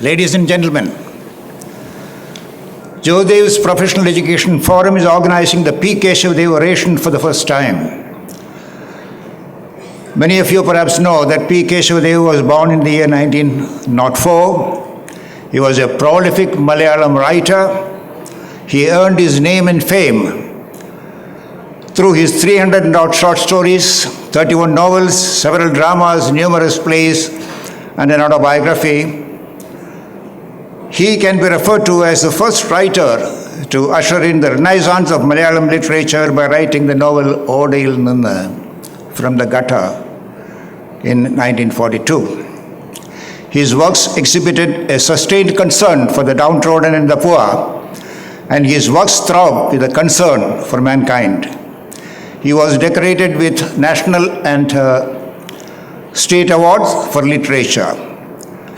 Ladies and gentlemen, Jodev's Professional Education Forum is organizing the P. Kesavadev Oration for the first time. Many of you perhaps know that P. Kesavadev was born in the year 1904. He was a prolific Malayalam writer. He earned his name and fame through his 300 and odd short stories, 31 novels, several dramas, numerous plays, and an autobiography. He can be referred to as the first writer to usher in the renaissance of Malayalam literature by writing the novel Odayil Ninnu from the Gutter in 1942. His works exhibited a sustained concern for the downtrodden and the poor, and his works throb with a concern for mankind. He was decorated with national and state awards for literature.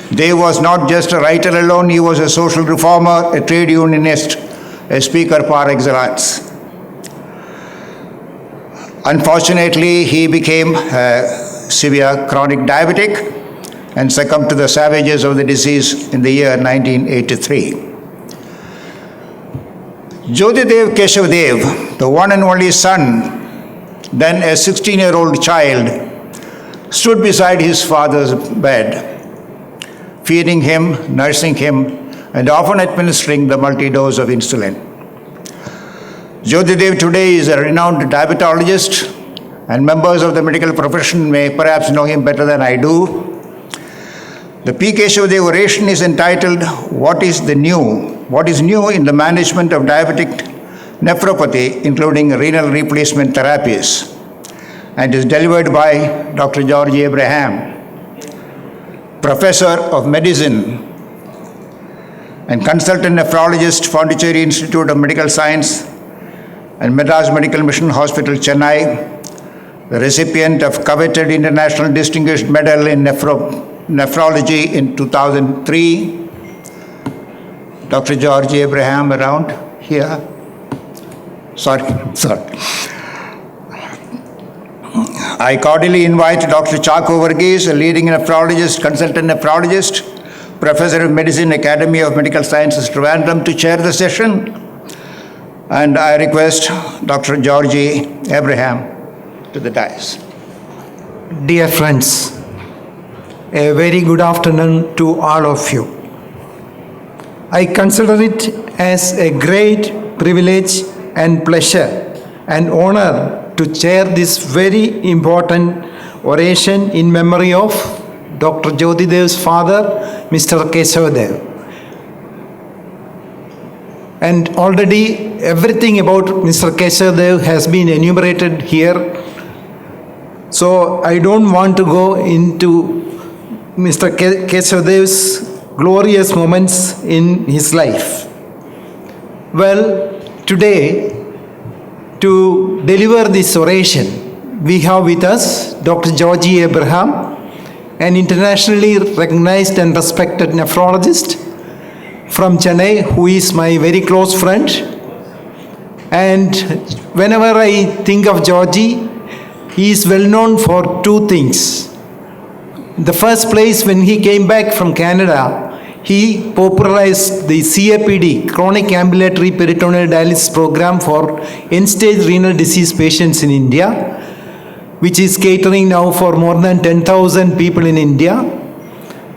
Dev was not just a writer alone, he was a social reformer, a trade unionist, a speaker par excellence. Unfortunately, he became a severe chronic diabetic and succumbed to the ravages of the disease in the year 1983. Jyotidev Kesavadev, the one and only son, then a 16-year-old child, stood beside his father's bed, feeding him, nursing him, and often administering the multi-dose of insulin. Jyotidev today is a renowned diabetologist, and members of the medical profession may perhaps know him better than I do. The P. Kesavadev Oration is entitled, What is New in the Management of Diabetic Nephropathy, including renal replacement therapies, and is delivered by Dr.Georgi Abraham, Professor of Medicine and Consultant Nephrologist, Pondicherry Institute of Medical Science and Madras Medical Mission Hospital, Chennai, the recipient of coveted International Distinguished Medal in Nephrology in 2003. Dr. Georgi Abraham around here. Sorry. I cordially invite Dr.Chacko, Varghese, a leading nephrologist, consultant nephrologist, professor of medicine, Academy of Medical Sciences, Trivandrum, to chair the session. And I request Dr. Georgi Abraham to the dais. Dear friends, a very good afternoon to all of you. I consider it as a great privilege and pleasure and honor to chair this very important oration in memory of Dr. Jyotidev's father, Mr. Kesavadev. And already everything about Mr. Kesavadev has been enumerated here. So I don't want to go into Mr. Kesavadev's glorious moments in his life. Well, today, to deliver this oration, we have with us Dr. Georgi Abraham, an internationally recognized and respected nephrologist from Chennai, who is my very close friend. And whenever I think of Georgi, he is well known for two things. The first place, when he came back from Canada, he popularized the CAPD, chronic ambulatory peritoneal dialysis program for end-stage renal disease patients in India, which is catering now for more than 10,000 people in India.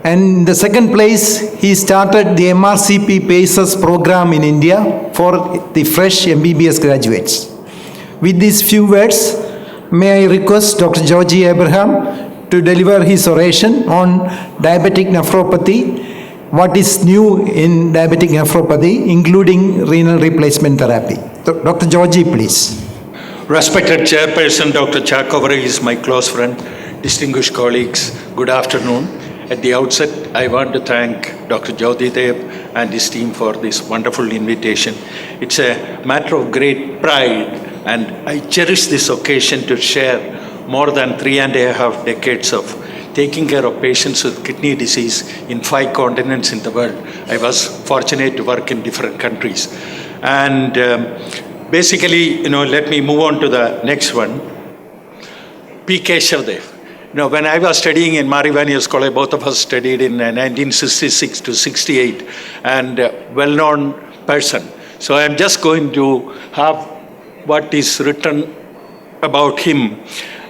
And in the second place, he started the MRCP PACES program in India for the fresh MBBS graduates. With these few words, may I request Dr. Georgi Abraham to deliver his oration on diabetic nephropathy, what is new in diabetic nephropathy, including renal replacement therapy. Dr. Georgi, please. Respected Chairperson Dr. Chacko is my close friend, distinguished colleagues, good afternoon. At the outset, I want to thank Dr. Jyotidev and his team for this wonderful invitation. It's a matter of great pride, and I cherish this occasion to share more than 3.5 decades of taking care of patients with kidney disease in 5 continents in the world. I was fortunate to work in different countries. And basically, let me move on to the next one. P. Kesavadev. when I was studying in Marivanius College, both of us studied in 1966 to 68, and well-known person. So I'm just going to have what is written about him.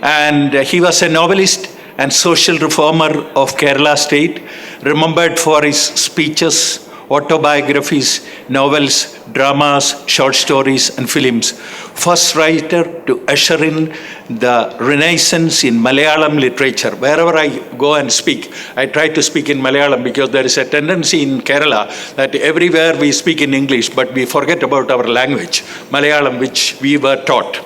And he was a novelist and social reformer of Kerala state, remembered for his speeches, autobiographies, novels, dramas, short stories, and films. First writer to usher in the renaissance in Malayalam literature. Wherever I go and speak, I try to speak in Malayalam because there is a tendency in Kerala that everywhere we speak in English, but we forget about our language, Malayalam, which we were taught.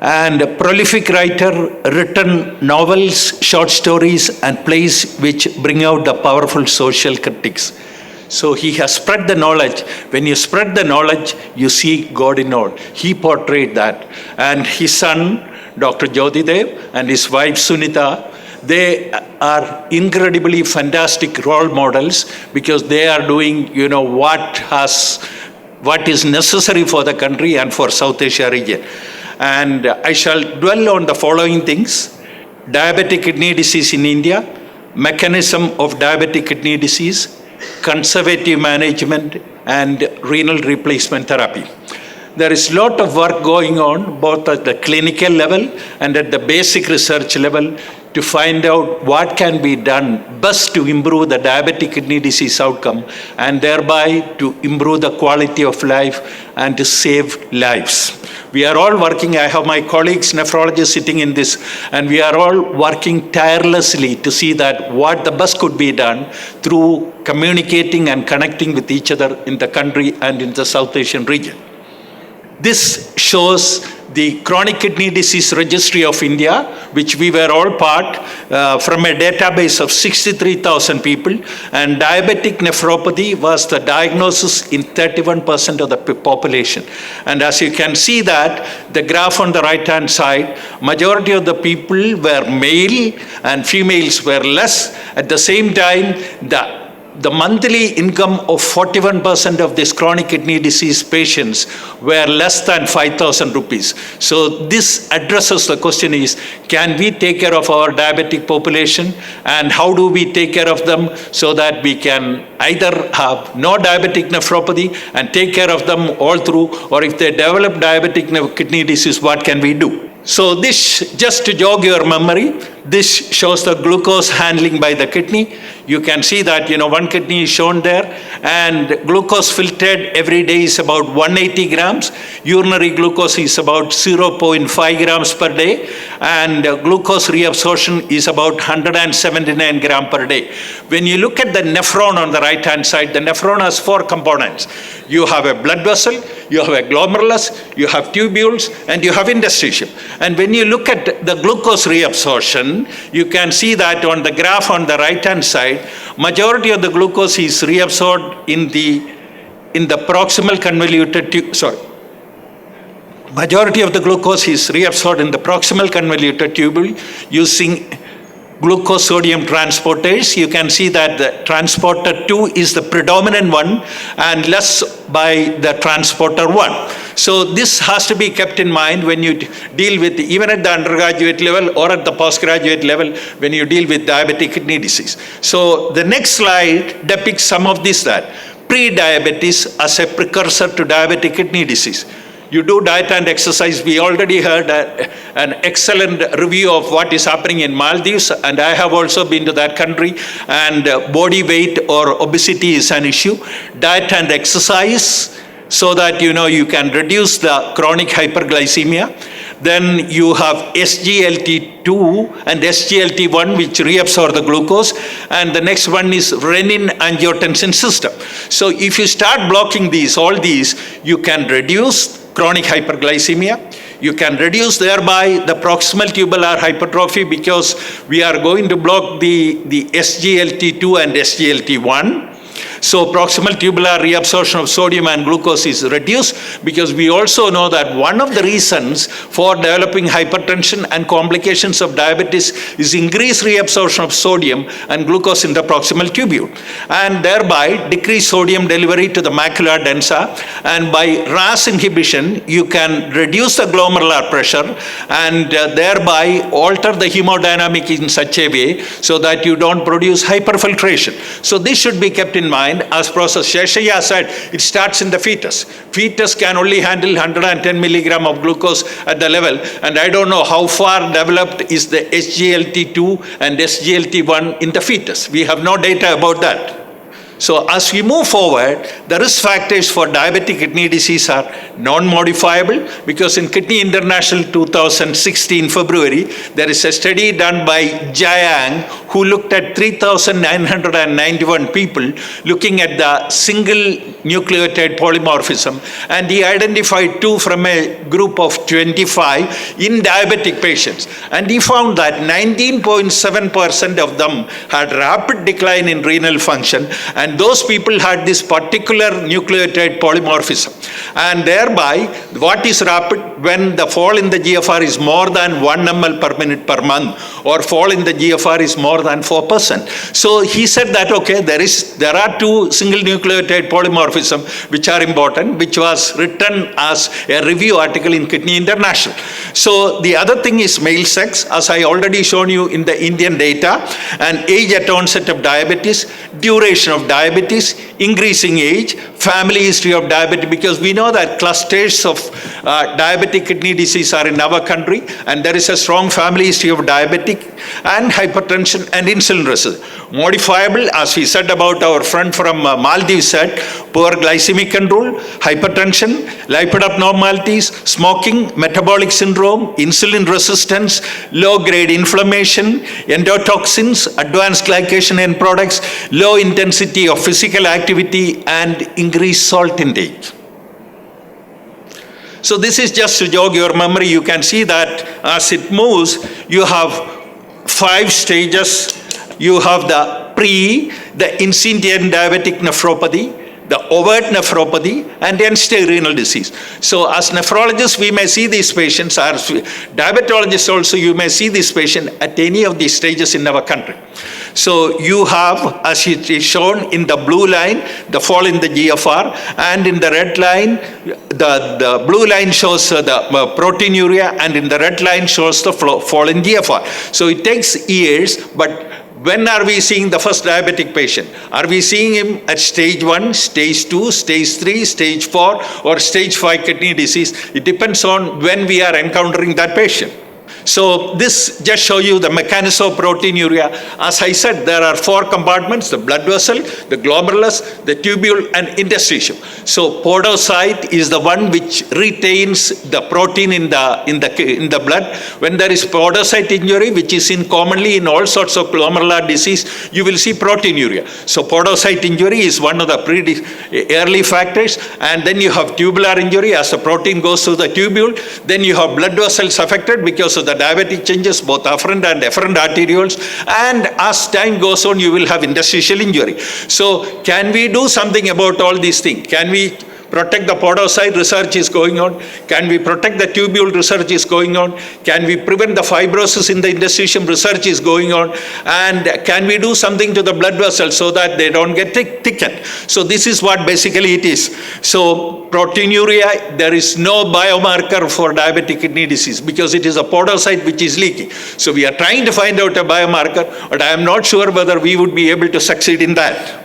And a prolific writer, written novels, short stories, and plays which bring out the powerful social critics. So he has spread the knowledge. When you spread the knowledge, you see God in all. He portrayed that. And his son, Dr. Jyotidev, and his wife Sunita, they are incredibly fantastic role models because they are doing, what is necessary for the country and for South Asia region. And I shall dwell on the following things: diabetic kidney disease in India, mechanism of diabetic kidney disease, conservative management, and renal replacement therapy. There is a lot of work going on both at the clinical level and at the basic research level to find out what can be done best to improve the diabetic kidney disease outcome and thereby to improve the quality of life and to save lives. We are all working, I have my colleagues, nephrologists sitting in this, and we are all working tirelessly to see that what the best could be done through communicating and connecting with each other in the country and in the South Asian region. This shows the chronic kidney disease registry of India, which we were all part from a database of 63,000 people, and diabetic nephropathy was the diagnosis in 31% of the population. And as you can see that, the graph on the right-hand side, majority of the people were male and females were less. At the same time, the monthly income of 41% of these chronic kidney disease patients were less than 5,000 rupees. So this addresses the question is, can we take care of our diabetic population, and how do we take care of them so that we can either have no diabetic nephropathy and take care of them all through, or if they develop diabetic kidney disease, what can we do? So this, just to jog your memory, this shows the glucose handling by the kidney. You can see that, one kidney is shown there, and glucose filtered every day is about 180 grams. Urinary glucose is about 0.5 grams per day, and glucose reabsorption is about 179 grams per day. When you look at the nephron on the right-hand side, the nephron has 4 components. You have a blood vessel, you have a glomerulus, you have tubules, and you have interstitium. And when you look at the glucose reabsorption, you can see that on the graph on the right-hand side, majority of the glucose is reabsorbed in the proximal convoluted majority of the glucose is reabsorbed in the proximal convoluted tubule using glucose sodium transporters. You can see that the transporter 2 is the predominant one and less by the transporter 1. So this has to be kept in mind when you deal with, even at the undergraduate level or at the postgraduate level, when you deal with diabetic kidney disease. So the next slide depicts some of this, that pre-diabetes as a precursor to diabetic kidney disease. You do diet and exercise. We already heard an excellent review of what is happening in Maldives, and I have also been to that country, and body weight or obesity is an issue. Diet and exercise so that you can reduce the chronic hyperglycemia. Then you have SGLT2 and SGLT1 which reabsorb the glucose, and the next one is renin-angiotensin system. So if you start blocking all these, you can reduce chronic hyperglycemia. You can reduce thereby the proximal tubular hypertrophy because we are going to block the SGLT2 and SGLT1. So proximal tubular reabsorption of sodium and glucose is reduced, because we also know that one of the reasons for developing hypertension and complications of diabetes is increased reabsorption of sodium and glucose in the proximal tubule, and thereby decrease sodium delivery to the macula densa, and by RAS inhibition you can reduce the glomerular pressure and thereby alter the hemodynamic in such a way so that you don't produce hyperfiltration. So this should be kept in mind. As Professor Sheshaya said, it starts in the fetus. Fetus can only handle 110 milligram of glucose at the level, and I don't know how far developed is the SGLT2 and SGLT1 in the fetus. We have no data about that. So as we move forward, the risk factors for diabetic kidney disease are non-modifiable, because in Kidney International 2016 February, there is a study done by Jiang who looked at 3,991 people looking at the single nucleotide polymorphism, and he identified 2 from a group of 25 in diabetic patients, and he found that 19.7% of them had rapid decline in renal function, and those people had this particular nucleotide polymorphism. And thereby, what is rapid? When the fall in the GFR is more than 1 ml per minute per month, or fall in the GFR is more than 4%. So he said that, okay, there are 2 single nucleotide polymorphism which are important, which was written as a review article in Kidney International. So the other thing is male sex, as I already shown you in the Indian data, and age at onset of diabetes, duration of diabetes, increasing age, family history of diabetes, because we know that clusters of diabetic kidney disease are in our country, and there is a strong family history of diabetic and hypertension and insulin resistance. Modifiable, as we said about our friend from Maldives said, poor glycemic control, hypertension, lipid abnormalities, smoking, metabolic syndrome, insulin resistance, low-grade inflammation, endotoxins, advanced glycation end products, low intensity of physical activity, and increased salt intake. So this is just to jog your memory. You can see that as it moves, you have 5 stages. You have the incipient diabetic nephropathy, the overt nephropathy, and end-stage renal disease. So as nephrologists, we may see these patients, as diabetologists also, you may see this patient at any of these stages in our country. So you have, as it is shown in the blue line, the fall in the GFR, and in the red line, the blue line shows the proteinuria, and in the red line shows the fall in GFR. So it takes years, but when are we seeing the first diabetic patient? Are we seeing him at stage 1, stage 2, stage 3, stage 4, or stage 5 kidney disease? It depends on when we are encountering that patient. So this just shows you the mechanism of proteinuria. As I said, there are 4 compartments: the blood vessel, the glomerulus, the tubule, and interstitium. So podocyte is the one which retains the protein in the blood. When there is podocyte injury, which is seen commonly in all sorts of glomerular disease, you will see proteinuria. So podocyte injury is one of the early factors, and then you have tubular injury as the protein goes through the tubule. Then you have blood vessels affected because of the diabetic changes, both afferent and efferent arterioles, and as time goes on, you will have interstitial injury. So can we do something about all these things? Can we protect the podocyte? Research is going on. Can we protect the tubule? Research is going on. Can we prevent the fibrosis in the interstitium? Research is going on. And can we do something to the blood vessels so that they don't get thickened? So this is what basically it is. So proteinuria, there is no biomarker for diabetic kidney disease because it is a podocyte which is leaking. So we are trying to find out a biomarker, but I am not sure whether we would be able to succeed in that.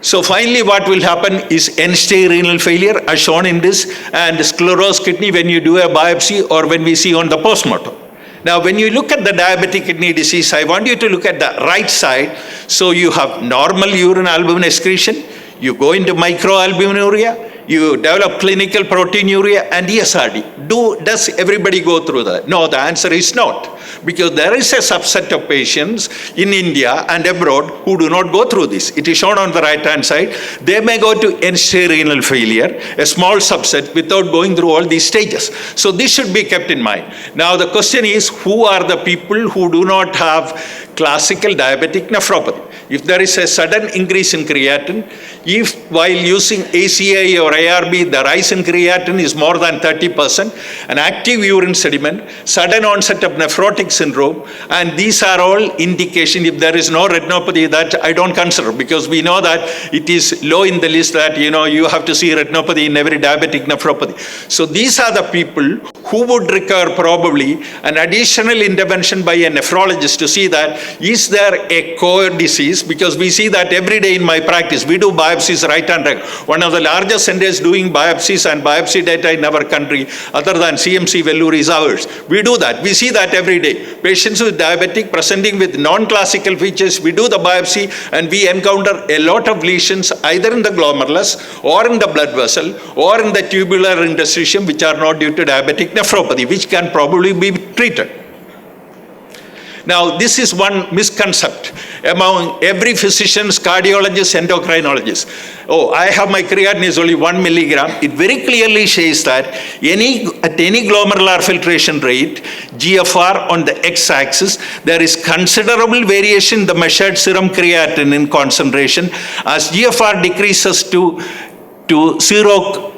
So finally, what will happen is end-stage renal failure, as shown in this, and sclerosed kidney when you do a biopsy or when we see on the postmortem. Now, when you look at the diabetic kidney disease, I want you to look at the right side. So you have normal urine albumin excretion, you go into microalbuminuria, you develop clinical proteinuria and ESRD. Does everybody go through that? No, the answer is not. Because there is a subset of patients in India and abroad who do not go through this. It is shown on the right-hand side. They may go to end-stage renal failure, a small subset, without going through all these stages. So this should be kept in mind. Now the question is, who are the people who do not have classical diabetic nephropathy? If there is a sudden increase in creatinine, if while using ACI or ARB, the rise in creatinine is more than 30%, an active urine sediment, sudden onset of nephrotic syndrome, and these are all indication. If there is no retinopathy, that I don't consider, because we know that it is low in the list that, you have to see retinopathy in every diabetic nephropathy. So these are the people who would require probably an additional intervention by a nephrologist to see that is there a core disease, because we see that every day in my practice. We do biopsies right and left. One of the largest centers doing biopsies and biopsy data in our country, other than CMC Vellore, is ours. We do that. We see that every day. Patients with diabetic presenting with non-classical features, we do the biopsy and we encounter a lot of lesions either in the glomerulus or in the blood vessel or in the tubular interstitium, which are not due to diabetic nephropathy, which can probably be treated. Now, this is one misconception among every physician's, cardiologist, endocrinologist. Oh, I have my creatinine is only 1 milligram. It very clearly says that at any glomerular filtration rate, GFR on the x-axis, there is considerable variation in the measured serum creatinine concentration. As GFR decreases to zero,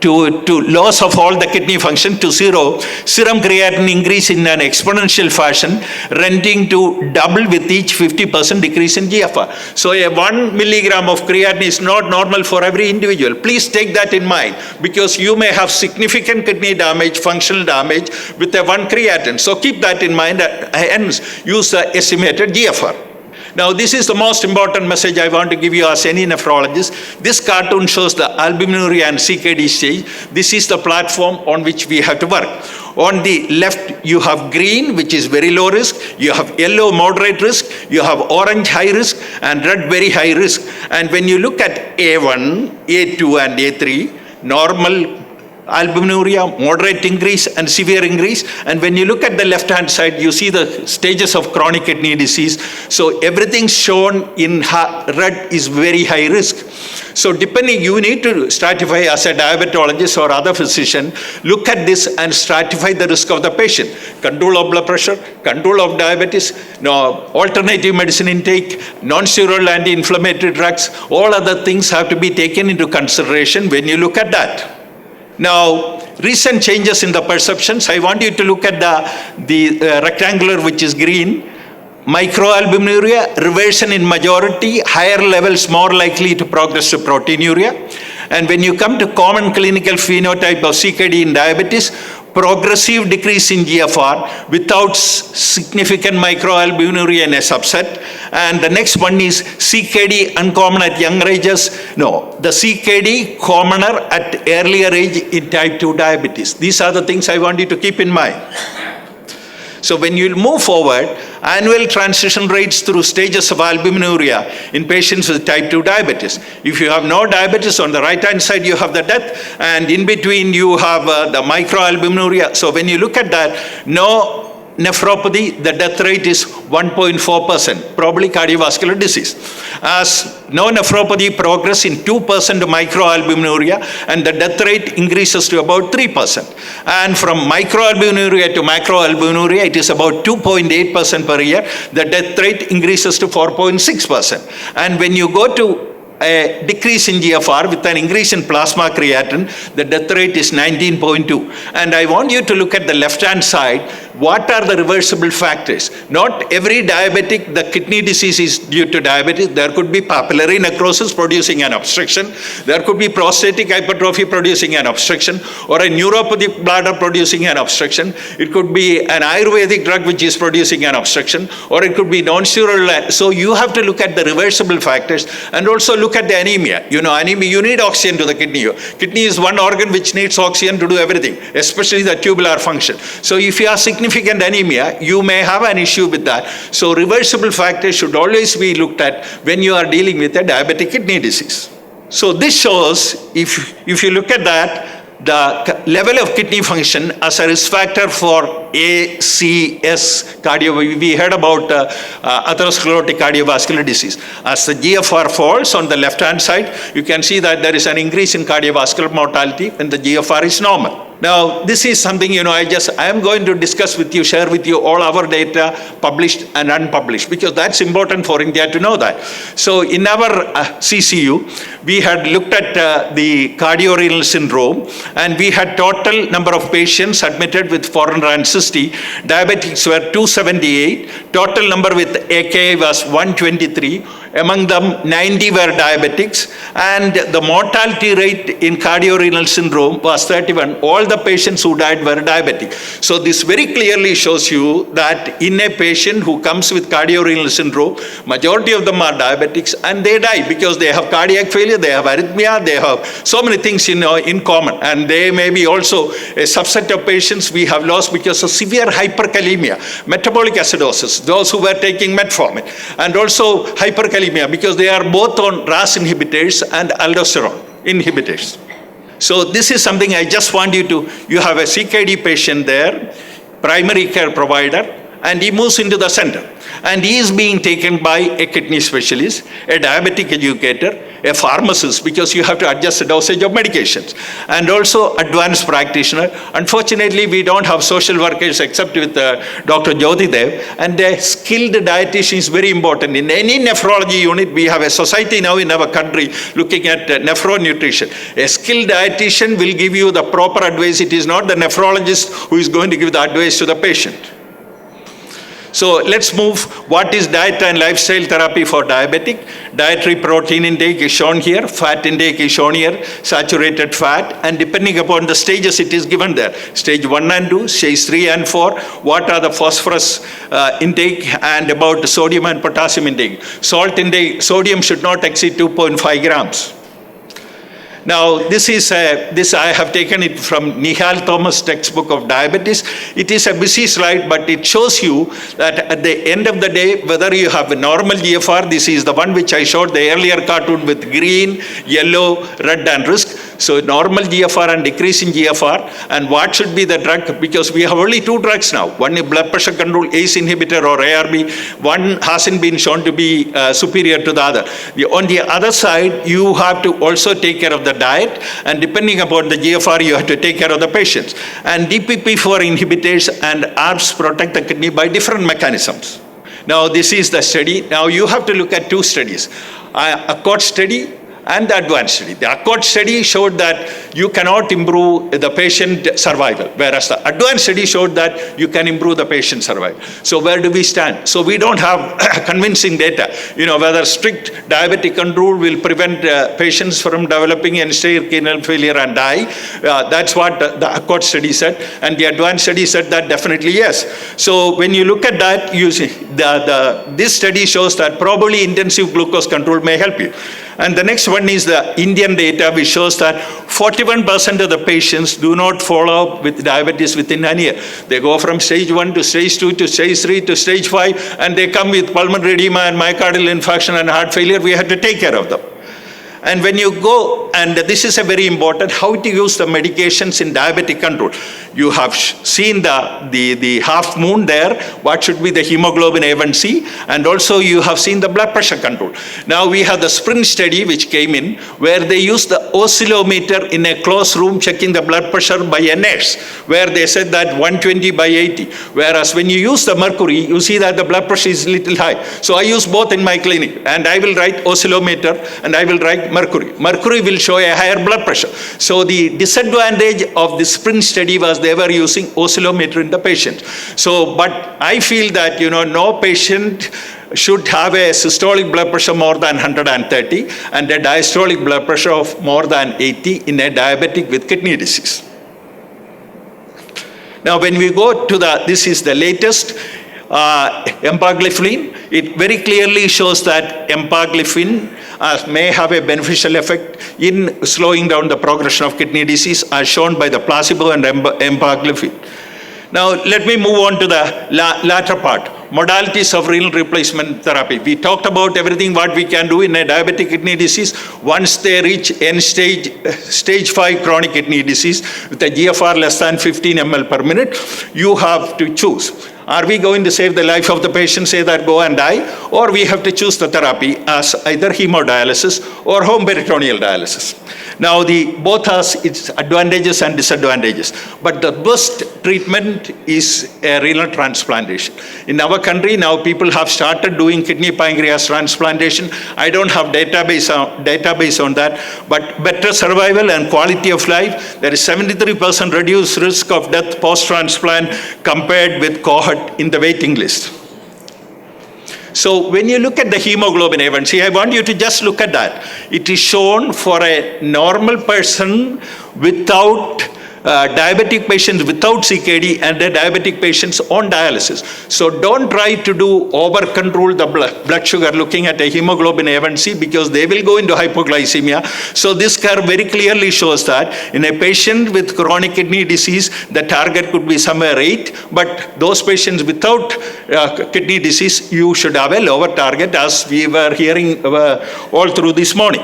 to loss of all the kidney function to zero, serum creatinine increase in an exponential fashion, rending to double with each 50% decrease in GFR. So a 1 milligram of creatinine is not normal for every individual. Please take that in mind, because you may have significant kidney damage, functional damage with a 1 creatinine. So keep that in mind, hence use the estimated GFR. Now, this is the most important message I want to give you as any nephrologist. This cartoon shows the albuminuria and CKD stage. This is the platform on which we have to work. On the left, you have green, which is very low risk. You have yellow, moderate risk. You have orange, high risk, and red, very high risk. And when you look at A1, A2, and A3, normal albuminuria, moderate increase, and severe increase. And when you look at the left-hand side, you see the stages of chronic kidney disease. So everything shown in red is very high risk. So depending, you need to stratify as a diabetologist or other physician, look at this and stratify the risk of the patient. Control of blood pressure, control of diabetes, alternative medicine intake, non-steroidal anti-inflammatory drugs, all other things have to be taken into consideration when you look at that. Now, recent changes in the perceptions, I want you to look at the rectangular, which is green. Microalbuminuria, reversion in majority, higher levels more likely to progress to proteinuria. And when you come to common clinical phenotype of CKD in diabetes, progressive decrease in GFR without significant microalbuminuria in a subset. And the next one is CKD uncommon at younger ages. No, the CKD commoner at earlier age in type 2 diabetes. These are the things I want you to keep in mind. So when you move forward, annual transition rates through stages of albuminuria in patients with type 2 diabetes. If you have no diabetes, on the right-hand side you have the death, and in between you have the microalbuminuria. So when you look at that, no nephropathy, the death rate is 1.4%, probably cardiovascular disease. As no nephropathy progress in 2% microalbuminuria, and the death rate increases to about 3%. And from microalbuminuria to macroalbuminuria, it is about 2.8% per year. The death rate increases to 4.6%. And when you go to a decrease in GFR with an increase in plasma creatinine, the death rate is 19.2. And I want you to look at the left-hand side. What are the reversible factors? Not every diabetic, the kidney disease is due to diabetes. There could be papillary necrosis producing an obstruction. There could be prostatic hypertrophy producing an obstruction, or a neuropathic bladder producing an obstruction. It could be an Ayurvedic drug which is producing an obstruction, or it could be non-steroidal. So you have to look at the reversible factors, and also look at the anemia. Anemia, you need oxygen to the kidney. Kidney is one organ which needs oxygen to do everything, especially the tubular function. So if you have significant anemia, you may have an issue with that. So reversible factors should always be looked at when you are dealing with a diabetic kidney disease. So this shows, if you look at that, the level of kidney function as a risk factor for ACS cardiovascular. We heard about atherosclerotic cardiovascular disease. As the GFR falls on the left-hand side, you can see that there is an increase in cardiovascular mortality when the GFR is normal. Now, this is something, I am going to discuss with you, share with you all our data, published and unpublished, because that's important for India to know that. So in our CCU, we had looked at the cardiorenal syndrome, and we had total number of patients admitted with 460. Diabetics were 278. Total number with AKI was 123. Among them, 90 were diabetics, and the mortality rate in cardiorenal syndrome was 31. All the patients who died were diabetic. So this very clearly shows you that in a patient who comes with cardiorenal syndrome, majority of them are diabetics, and they die because they have cardiac failure, they have arrhythmia, they have so many things in common. And they may be also a subset of patients we have lost because of severe hyperkalemia, metabolic acidosis, those who were taking metformin, and also hyperkalemia because they are both on RAS inhibitors and aldosterone inhibitors. So this is something I just want you have a CKD patient there, primary care provider, and he moves into the center. And he is being taken by a kidney specialist, a diabetic educator, a pharmacist, because you have to adjust the dosage of medications, and also advanced practitioner. Unfortunately, we don't have social workers except with Dr. Jyotidev, and a skilled dietitian is very important. In any nephrology unit, we have a society now in our country looking at nephronutrition. A skilled dietitian will give you the proper advice. It is not the nephrologist who is going to give the advice to the patient. So let's move. What is diet and lifestyle therapy for diabetic? Dietary protein intake is shown here, fat intake is shown here, saturated fat, and depending upon the stages it is given there. Stage 1 and 2, stage 3 and 4, what are the phosphorus intake, and about sodium and potassium intake. Salt intake, sodium should not exceed 2.5 grams. Now, this I have taken it from Nihal Thomas' textbook of diabetes. It is a busy slide, but it shows you that at the end of the day, whether you have a normal GFR, this is the one which I showed the earlier cartoon with green, yellow, red and risk. So normal GFR and decreasing GFR, and what should be the drug? Because we have only two drugs now. One is blood pressure control, ACE inhibitor or ARB. One hasn't been shown to be superior to the other. On the other side, you have to also take care of the diet, and depending upon the GFR, you have to take care of the patients. And DPP4 inhibitors and ARBs protect the kidney by different mechanisms. Now, this is the study. Now, you have to look at two studies. Accord study and the advanced study. The Accord study showed that you cannot improve the patient survival, whereas the advanced study showed that you can improve the patient survival. So where do we stand? So we don't have convincing data, whether strict diabetic control will prevent patients from developing end-stage renal failure and die. That's what the Accord study said, and the advanced study said that definitely yes. So when you look at that, you see this study shows that probably intensive glucose control may help you. And the next one is the Indian data, which shows that 41% of the patients do not follow up with diabetes within a year. They go from stage 1 to stage 2 to stage 3 to stage 5, and they come with pulmonary edema and myocardial infarction and heart failure. We have to take care of them. And when you go, and this is a very important, how to use the medications in diabetic control. You have seen the half moon there, what should be the hemoglobin A1C, and also you have seen the blood pressure control. Now we have the sprint study which came in, where they used the oscillometer in a closed room checking the blood pressure by a nurse, where they said that 120 by 80. Whereas when you use the mercury, you see that the blood pressure is little high. So I use both in my clinic, and I will write oscillometer and I will write mercury. Mercury will show a higher blood pressure. So the disadvantage of the sprint study was they were using oscillometer in the patient. So, but I feel that, no patient should have a systolic blood pressure more than 130 and a diastolic blood pressure of more than 80 in a diabetic with kidney disease. Now, when we go to this is the latest empagliflozin. It very clearly shows that empagliflozin may have a beneficial effect in slowing down the progression of kidney disease, as shown by the placebo and empagliflozin. Now, let me move on to the latter part, modalities of renal replacement therapy. We talked about everything what we can do in a diabetic kidney disease. Once they reach end stage 5 chronic kidney disease with a GFR less than 15 ml per minute, you have to choose. Are we going to save the life of the patient, say that go and die, or we have to choose the therapy as either hemodialysis or home peritoneal dialysis? Now, both has its advantages and disadvantages, but the best treatment is a renal transplantation. In our country, now people have started doing kidney pancreas transplantation. I don't have database on that, but better survival and quality of life. There is 73% reduced risk of death post-transplant compared with cohort in the waiting list. So when you look at the hemoglobin A1C, I want you to just look at that. It is shown for a normal person without diabetic patients without CKD and the diabetic patients on dialysis. So don't try to over-control the blood sugar looking at a hemoglobin A1C, because they will go into hypoglycemia. So this curve very clearly shows that in a patient with chronic kidney disease, the target could be somewhere 8, but those patients without kidney disease, you should have a lower target, as we were hearing all through this morning.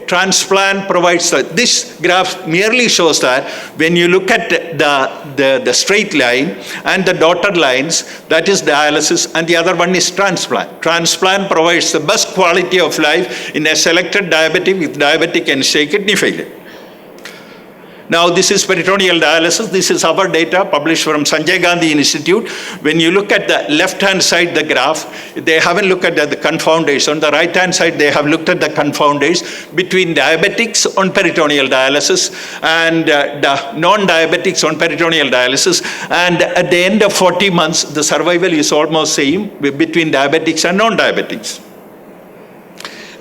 Transplant provides this graph merely shows that when you look at the straight line and the dotted lines, that is dialysis, and the other one is transplant. Transplant provides the best quality of life in a selected diabetic with diabetic end-stage kidney failure. Now, this is peritoneal dialysis. This is our data published from Sanjay Gandhi Institute. When you look at the left-hand side, the graph, they haven't looked at the confounders. On the right-hand side, they have looked at the confounders between diabetics on peritoneal dialysis and the non-diabetics on peritoneal dialysis. And at the end of 40 months, the survival is almost same between diabetics and non-diabetics.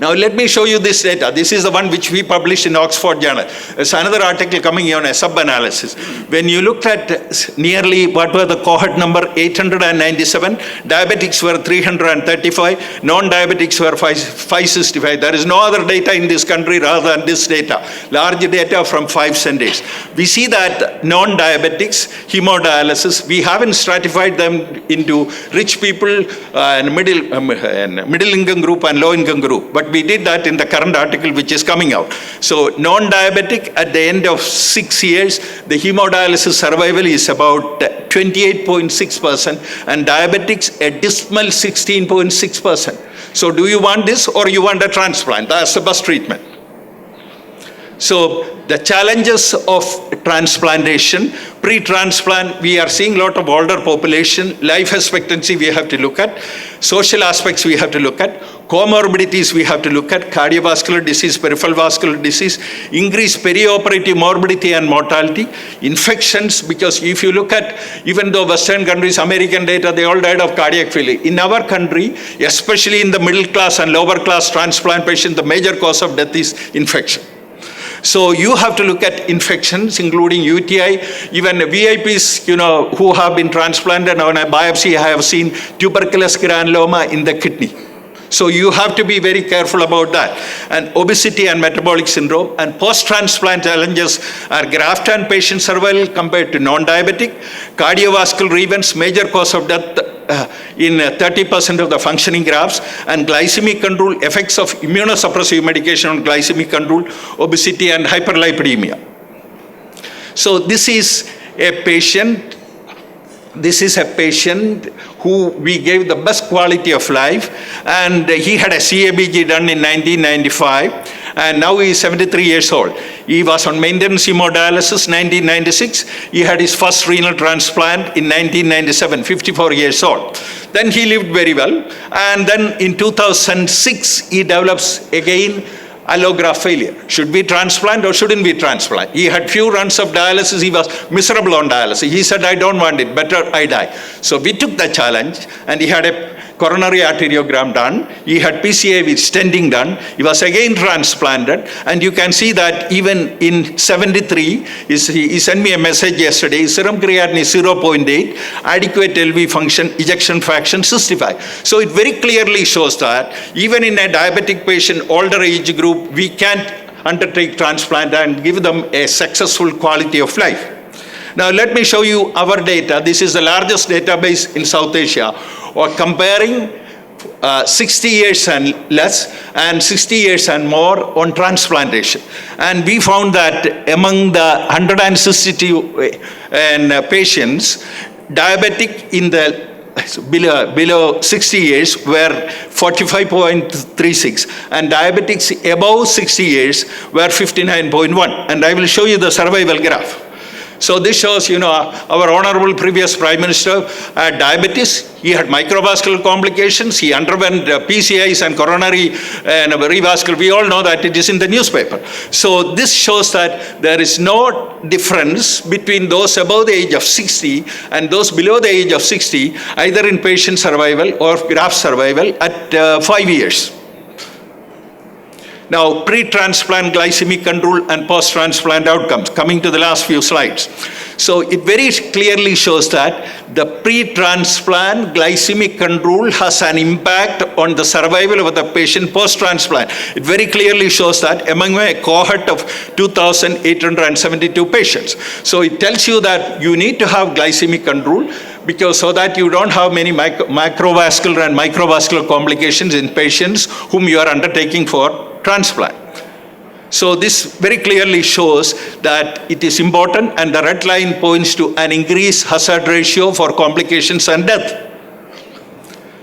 Now let me show you this data. This is the one which we published in Oxford Journal. There's another article coming on a sub-analysis. When you looked at nearly, what were the cohort number? 897. Diabetics were 335. Non-diabetics were 565. There is no other data in this country rather than this data. Large data from 5 centers. We see that non-diabetics, hemodialysis, we haven't stratified them into rich people and middle income group and low income group. But we did that in the current article which is coming out. So non-diabetic, at the end of 6 years, the hemodialysis survival is about 28.6%, and diabetics a dismal 16.6%. So do you want this or you want a transplant? That's the best treatment. So the challenges of transplantation, pre-transplant, we are seeing a lot of older population, life expectancy we have to look at, social aspects we have to look at, comorbidities we have to look at, cardiovascular disease, peripheral vascular disease, increased perioperative morbidity and mortality, infections, because if you look at, even though Western countries, American data, they all died of cardiac failure. In our country, especially in the middle class and lower class transplant patients, the major cause of death is infection. So you have to look at infections, including UTI, even VIPs, who have been transplanted on a biopsy, I have seen tuberculous granuloma in the kidney. So you have to be very careful about that. And obesity and metabolic syndrome, and post-transplant challenges are graft and patient survival compared to non-diabetic, cardiovascular events, major cause of death in 30% of the functioning grafts, and glycemic control, effects of immunosuppressive medication on glycemic control, obesity and hyperlipidemia. So this is a patient who we gave the best quality of life, and he had a CABG done in 1995, and now he is 73 years old. He was on maintenance hemodialysis 1996. He had his first renal transplant in 1997, 54 years old. Then he lived very well, and then in 2006 he develops again allograft failure. Should we transplant or shouldn't we transplant? He had few runs of dialysis. He was miserable on dialysis. He said, I don't want it. Better I die. So we took the challenge, and he had a coronary arteriogram done. He had PCA with stenting done. He was again transplanted. And you can see that even in 73, he sent me a message yesterday, serum creatinine is 0.8, adequate LV function, ejection fraction 65. So it very clearly shows that even in a diabetic patient, older age group, we can't undertake transplant and give them a successful quality of life. Now let me show you our data. This is the largest database in South Asia, or comparing 60 years and less, and 60 years and more on transplantation. And we found that among the 162 patients, diabetic in the below 60 years were 45.36, and diabetics above 60 years were 59.1. And I will show you the survival graph. So this shows, our honorable previous Prime Minister had diabetes. He had microvascular complications. He underwent PCIs and coronary and revascular. We all know that it is in the newspaper. So this shows that there is no difference between those above the age of 60 and those below the age of 60, either in patient survival or graft survival at 5 years. Now, pre-transplant glycemic control and post-transplant outcomes, coming to the last few slides. So it very clearly shows that the pre-transplant glycemic control has an impact on the survival of the patient post-transplant. It very clearly shows that among a cohort of 2,872 patients. So it tells you that you need to have glycemic control, because so that you don't have many macrovascular and microvascular complications in patients whom you are undertaking for transplant. So this very clearly shows that it is important, and the red line points to an increased hazard ratio for complications and death.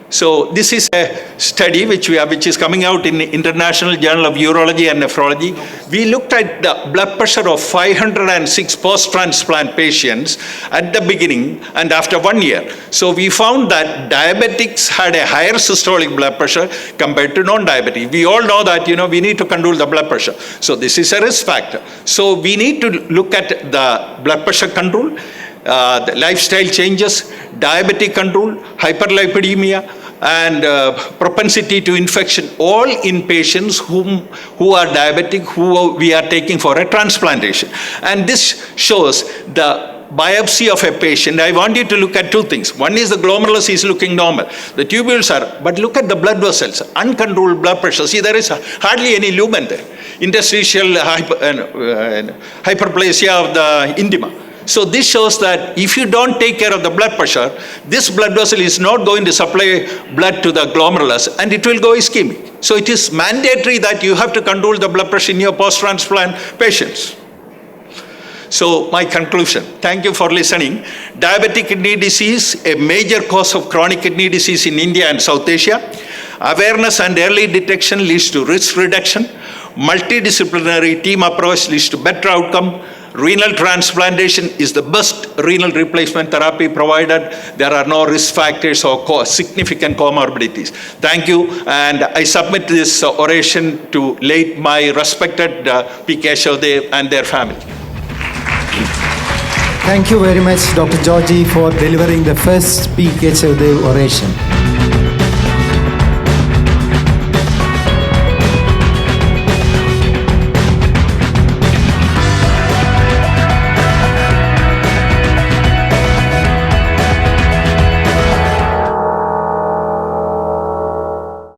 So this is a study which is coming out in the International Journal of Urology and Nephrology. We looked at the blood pressure of 506 post-transplant patients at the beginning and after 1 year. So we found that diabetics had a higher systolic blood pressure compared to non-diabetic. We all know that, we need to control the blood pressure. So this is a risk factor. So we need to look at the blood pressure control, the lifestyle changes, diabetic control, hyperlipidemia, and propensity to infection, all in patients who are diabetic, who we are taking for a transplantation. And this shows the biopsy of a patient. I want you to look at two things. One is the glomerulus is looking normal. The tubules are, but look at the blood vessels, uncontrolled blood pressure. See, there is hardly any lumen there. Interstitial hyperplasia of the intima. So this shows that if you don't take care of the blood pressure, this blood vessel is not going to supply blood to the glomerulus, and it will go ischemic. So it is mandatory that you have to control the blood pressure in your post-transplant patients. So my conclusion, thank you for listening. Diabetic kidney disease, a major cause of chronic kidney disease in India and South Asia. Awareness and early detection leads to risk reduction. Multidisciplinary team approach leads to better outcome. Renal transplantation is the best renal replacement therapy provided there are no risk factors or significant comorbidities. Thank you, and I submit this oration to late my respected P. Kesavadev and their family. Thank you very much, Dr. Georgi, for delivering the first P. Kesavadev oration.